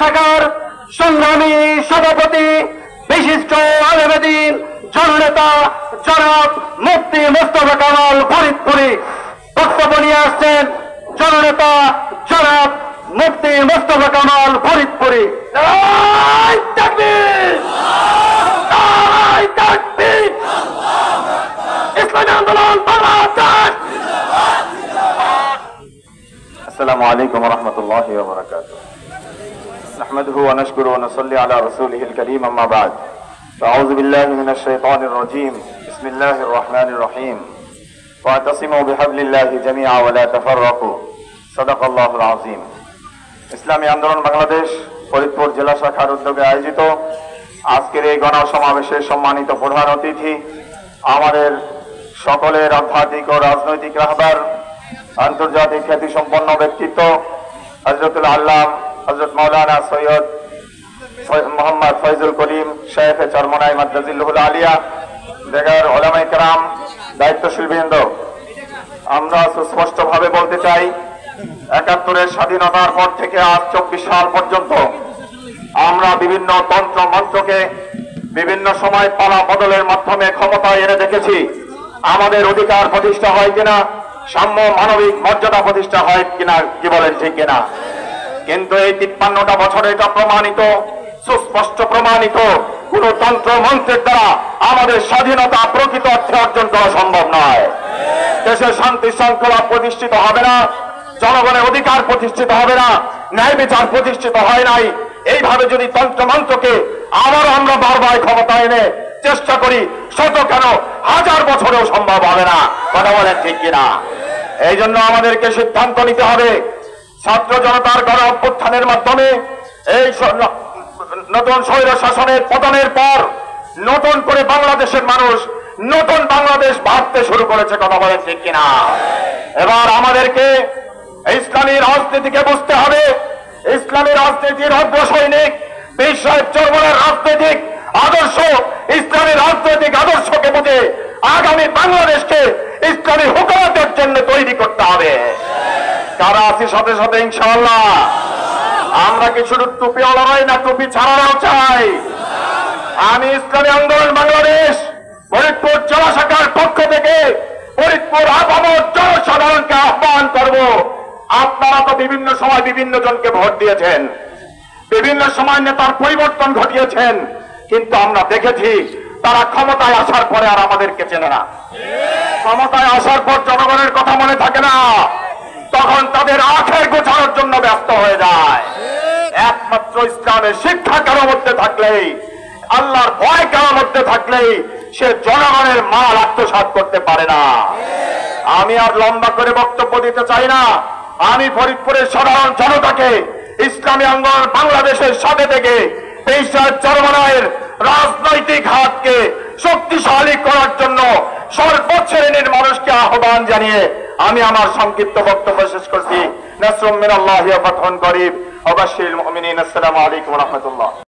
শাখার সংগ্রামী সভাপতি বিশিষ্ট আলেমে দ্বীন জননেতা জনাব মুফতি মোস্তফা কামাল ফরিদপুরি বক্তব্য নিয়ে আসছেন। জননেতা জনাব মুফতি মোস্তফা কামাল ফরিদপুরি। নারায়ে তাকবীর, নারায়ে তাকবীর, ইসলামী আন্দোলন বাংলাদেশ। السلام عليكم ورحمة الله وبركاته. نحمده ونشكره ونصلي على رسوله الكريم أما بعد. فأعوذ بالله من الشيطان الرجيم. بسم الله الرحمن الرحيم. واعتصموا بحبل الله جميعا ولا تفرقوا. صدق الله العظيم. ইসলামী আন্দোলন বাংলাদেশ ফরিদপুর জেলা শাখার উদ্যোগে আয়োজিত আজকের এই গণসমাবেশের সম্মানিত প্রধান অতিথি, আমাদের সকলের আধ্যাত্মিক ও রাজনৈতিক রাহবার, আন্তর্জাতিক খ্যাতিসম্পন্ন ব্যক্তিত্ব হযরতুল আল্লাম হযরত মাওলানা সৈয়দ মোহাম্মদ ফয়জুল করিম শেখ চরমনাই মাদ্রাজিল্লাহুল আলিয়া, বেগার উলামায়ে কেরাম, দায়িত্বশীল বৃন্দ, আমরা সুস্পষ্টভাবে বলতে চাই, ৭১-এর স্বাধীনতার পর থেকে আজ ২৪ সাল পর্যন্ত আমরা বিভিন্ন তন্ত্র মন্ত্রকে বিভিন্ন সময় পালা বদলের মাধ্যমে ক্ষমতায় এনে দেখেছি। আমাদের অধিকার প্রতিষ্ঠা হয় কিনা, সাম্য মানবিক মর্যাদা প্রতিষ্ঠা হয় কিনা, কি বলেন ঠিক কিনা? কিন্তু এই ৫৩টা বছরে এটা প্রমাণিত, সুস্পষ্ট প্রমাণিত, কোন তন্ত্র মন্ত্রের দ্বারা আমাদের স্বাধীনতা প্রকৃত অর্থে অর্জন করা সম্ভব নয়। দেশের শান্তি শৃঙ্খলা প্রতিষ্ঠিত হবে না, জনগণের অধিকার প্রতিষ্ঠিত হবে না, ন্যায় বিচার প্রতিষ্ঠিত হয় নাই। এইভাবে যদি তন্ত্রমন্ত্রকে আবারও আমরা বারবার ক্ষমতা এনে চেষ্টা করি, শত কেন হাজার বছরেও সম্ভব হবে না। কথা বলেন ঠিক কিনা? এই জন্য আমাদেরকে সিদ্ধান্ত নিতে হবে, ছাত্র জনতার গণ অভ্যুত্থানের মাধ্যমে এই নতুন স্বৈর শাসনের পতনের পর নতুন করে বাংলাদেশের মানুষ নতুন বাংলাদেশ ভাবতে শুরু করেছে। কথা বলেন ঠিক কিনা? এবার আমাদেরকে ইসলামী রাজনীতিকে বুঝতে হবে। ইসলামী রাজনীতির অগ্রসৈনিক বিশ্বের চরমনার রাজনৈতিক আদর্শ, ইসলামী রাজনৈতিক আদর্শকে বুঝে আগামী বাংলাদেশকে ইসলামী হুকুমতের জন্য তৈরি করতে হবে। কারা আছি সাথে সাথে ইনশাআল্লাহ? আমরা কি শুধু টুপিওয়ালারাই না, টুপি ছাড়াও চাই? আমি ইসলামী আন্দোলন বাংলাদেশ ফরিদপুর জেলা শাখার পক্ষ থেকে ফরিদপুর আপামর জনসাধারণকে আহ্বান করব, আপনারা তো বিভিন্ন সময় বিভিন্ন জনকে ভোট দিয়েছেন, বিভিন্ন সময় নেতার পরিবর্তন ঘটিয়েছেন, কিন্তু আমরা দেখেছি তারা ক্ষমতায় আসার পরে আর আমাদেরকে চেনে না। ক্ষমতায় আসার পর জনগণের কথা মনে থাকে না, তখন তাদের আখের গোছানোর জন্য ব্যস্ত হয়ে যায়। একমাত্র ইসলামের শিক্ষা কারো মধ্যে থাকলেই, আল্লাহর ভয় কারো মধ্যে থাকলেই সে জনগণের মাল আত্মসাৎ করতে পারে না। আমি আর লম্বা করে বক্তব্য দিতে চাই না। আমি ফরিদপুরের সাধারণ জনতাকে ইসলামী আন্দোলন বাংলাদেশের সাথে থেকে ২৩ চরমনায়ের রাজনৈতিক হাতকে শক্তিশালী করার জন্য সর্বোচ্চ শ্রেণীর মানুষকে আহ্বান জানিয়ে আমি আমার সংক্ষিপ্ত বক্তব্য শেষ করছি। নাসরুম মিনাল্লাহি ওয়া ফাতহুন করিব ওয়া বাশশিরিল মুমিনিন। আসসালামু আলাইকুম ওয়া রাহমাতুল্লাহ।